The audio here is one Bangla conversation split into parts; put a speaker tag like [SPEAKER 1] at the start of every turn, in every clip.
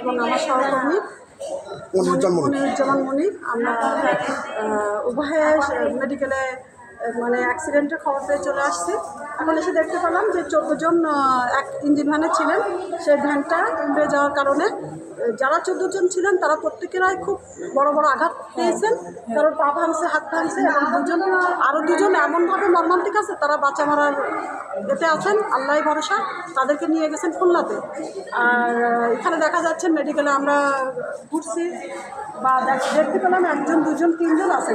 [SPEAKER 1] এবং আমার সহকর্মী মনিরুজ্জামান মনি, আমরা উভয়ে মেডিকেলে মানে অ্যাক্সিডেন্টের খবর পেয়ে চলে আসছি। এখন এসে দেখতে পেলাম যে 14 জন এক ইঞ্জিন ভ্যানে ছিলেন। সেই ভ্যানটা উল্টে যাওয়ার কারণে যারা 14 জন ছিলেন তারা প্রত্যেকেরাই খুব বড় বড় আঘাত পেয়েছেন। কারোর পা ভাঙছে, হাত ভাঙছে, এবং আরও দুজন এমনভাবে মর্মান্তিক আছে, তারা বাঁচা মারার এতে আছেন, আল্লাহ ভরসা। তাদেরকে নিয়ে গেছেন খুলনাতে। আর এখানে দেখা যাচ্ছে মেডিকেলে আমরা ঘুরছি বা দেখতে পেলাম 1 জন 2 জন 3 জন আছে,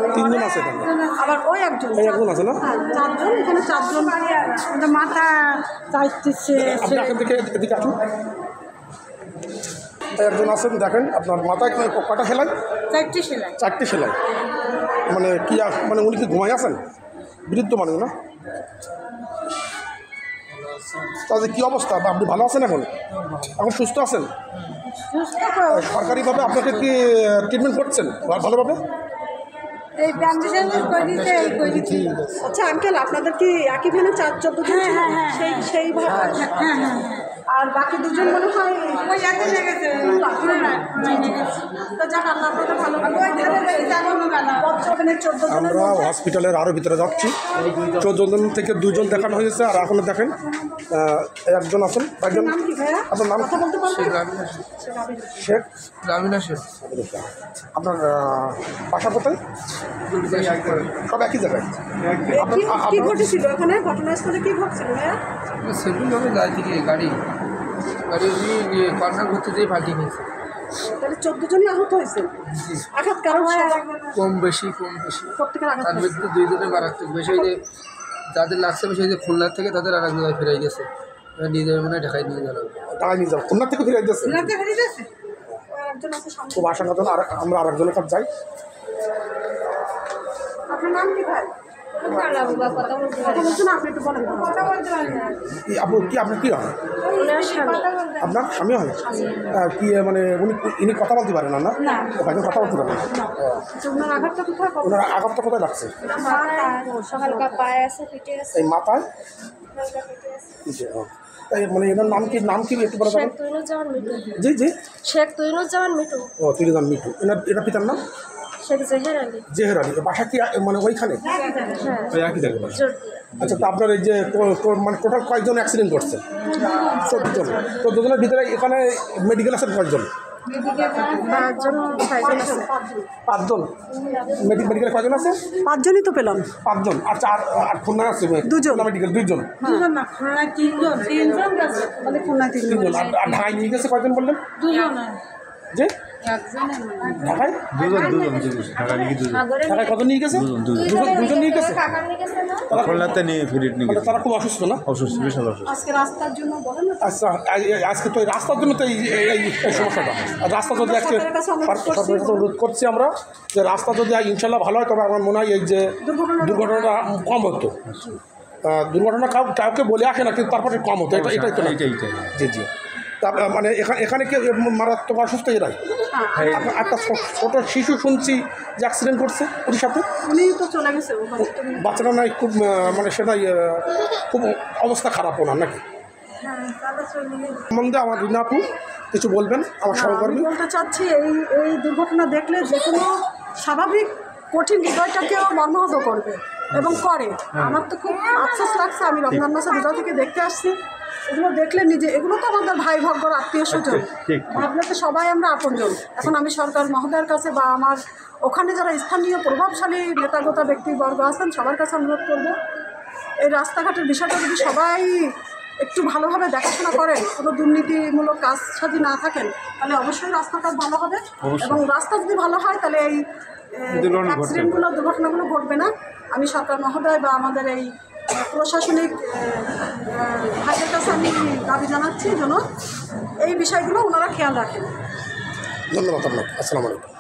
[SPEAKER 1] আবার ওই একজন আছে না, 4 জন। এখানে 4 জন মাথা চাইতেছে।
[SPEAKER 2] একজন আছেন, দেখেন আপনার মাথায় কটা সেলাই?
[SPEAKER 1] 4টি সেলাই।
[SPEAKER 2] 4টি সেলাই। মানে কি মানে উনি কি ঘুমাই আছেন? বৃদ্ধ মানুষ না? তাদের কী অবস্থা? আপনি ভালো আছেন? এখন সুস্থ আছেন? সরকারিভাবে আপনাকে কি ট্রিটমেন্ট করছেন ভালোভাবে?
[SPEAKER 1] আচ্ছা আঙ্কেল, আপনাদের কি একই ভ্যানে 14 জন? সেই আর বাকি 2 জন মনে হয়
[SPEAKER 2] আমরা হসপিটালের আরও ভিতরে যাচ্ছি। 14 জন থেকে 2 জন দেখানো হয়েছে। আর এখনো দেখেন একজন আছেন। আপনার নাম? শেখ রামিনা শেখ। আপনার বাসা কোথায়? সব একই জায়গায়।
[SPEAKER 1] কি ঘটেছিল ওখানে? ঘটনাস্থলে কি ঘটছিল ভাইয়া?
[SPEAKER 3] সেলুন হবে থেকে গাড়ি কর্নার ঘুরতে যেয়ে পাল্টি গেছে।
[SPEAKER 1] তাহলে 14 জনই আহত হয়েছে। আঘাত কারণ
[SPEAKER 3] কম বেশি তার মধ্যে 2 জনের মারাত্মক বেশি। ওই যে যাদের লাগছে বেশি, ওই যে খুলনার থেকে তাদের আর এক জায়গায় ফেরাই গেছে। নিজের মানে ঢাকায় নিয়ে গেল।
[SPEAKER 2] খুলনার থেকে ফিরে যাচ্ছে। খুব আশঙ্কা। আর আমরা আরেকজনের কাছে যাই।
[SPEAKER 1] আপনার নাম কি ভাই?
[SPEAKER 2] আপনার কি হয়? আপনার স্বামী হয়? কি মানে ইনি কথা বলতে পারেন না? ভাইজন কথা বলতে পারেন? ওনার আঘাতটা কোথায় লাগছে? এই মাথায়? তাই মানে এনার নাম কি একটু বলে দেবেন? জি জি,
[SPEAKER 4] শেখ তুইনুজ্জামান মিঠু।
[SPEAKER 2] ও তুইনুজ্জামান মিঠু। এনার পিতার নাম?
[SPEAKER 4] শেখ জেহের আলী।
[SPEAKER 2] বাসা কি মানে ওইখানে? একই জায়গায়। আচ্ছা, তো আপনার এই যে মানে টোটাল কয়েকজন অ্যাক্সিডেন্ট করছে? 14 জন। 14 জনের ভিতরে এখানে মেডিকেল আছেন কয়েকজন? 5 জন। মেডিকেলে কয়জন আছে?
[SPEAKER 1] 5 জনই তো পেলাম।
[SPEAKER 2] 5 জন। আচ্ছা, আর খুলনায় আছে 2 জন মেডিকেল? 2 জন।
[SPEAKER 1] না, খুলনায় 3 জন। তাহলে খুলনায় 3 জন।
[SPEAKER 2] আর ঢাকায় নিয়ে গেছে কয়জন বললেন?
[SPEAKER 4] 2 জন।
[SPEAKER 2] যে ঢাকায় 2 জন। ঢাকায় কত নিয়ে গেছে? 2 জন নিয়ে গেছে।
[SPEAKER 5] খুলনাতে নিয়ে ফিরিয়ে নিয়ে গেছে।
[SPEAKER 2] তারা খুব অসুস্থ না?
[SPEAKER 5] অসুস্থ, বিশাল অসুস্থ।
[SPEAKER 1] আজকে রাস্তার জন্য বলেন না।
[SPEAKER 2] আচ্ছা, আজকে তো এই রাস্তার জন্য তো এই সমস্যাটা। আর রাস্তা যদি আজকে সরকারের কাছে অনুরোধ করছি আমরা যে রাস্তা যদি ইনশাল্লাহ ভালো হয়, তবে আমার মনে হয় এই যে দুর্ঘটনাটা কম হতো। দুর্ঘটনা কাউকে বলে আসে না, কিন্তু তারপরে কম হতো। এটাই তো। জি জি। মানে এখানে কি মারাত্মক অসুস্থ এরাই? একটা ছোট শিশু শুনছি যে অ্যাক্সিডেন্ট করছে, ওর সাথে বাচ্চারা নাই, খুব মানে সেটাই খুব অবস্থা খারাপ ওনার নাকি? সম্বন্ধে আমার রিনা আপু কিছু বলবেন? আমার সহকর্মী
[SPEAKER 1] বলতে চাচ্ছি, এই দুর্ঘটনা দেখলে যে কোনো স্বাভাবিক কঠিন হৃদয়টাকেও মর্মাহত করবে এবং করে। আমার তো খুব আফসোস লাগছে। আমি রমজান মাসে রোজা থেকে দেখতে আসছি। এগুলো দেখলে এগুলো তো আমাদের ভাই ভগ্গর আত্মীয় স্বজন, ভাবলে তো সবাই আমরা আপনজন। এখন আমি সরকার মহোদয়ের কাছে বা আমার ওখানে যারা স্থানীয় প্রভাবশালী নেতাগোতা ব্যক্তিবর্গ আছেন সবার কাছে অনুরোধ করব, এই রাস্তাঘাটের বিষয়টা যদি সবাই একটু ভালোভাবে দেখাশোনা করেন, কোনো দুর্নীতিমূলক কাজ সাজি না থাকেন, তাহলে অবশ্যই রাস্তাটা ভালো হবে। এবং রাস্তা যদি ভালো হয় তাহলে এই অ্যাক্সিডেন্টগুলো, দুর্ঘটনাগুলো ঘটবে না। আমি সরকার মহোদয় বা আমাদের এই প্রশাসনিক ভাইদের কাছে আমি দাবি জানাচ্ছি যেন এই বিষয়গুলো ওনারা খেয়াল রাখেন।
[SPEAKER 2] ধন্যবাদ আপনাকে। আসসালামু আলাইকুম।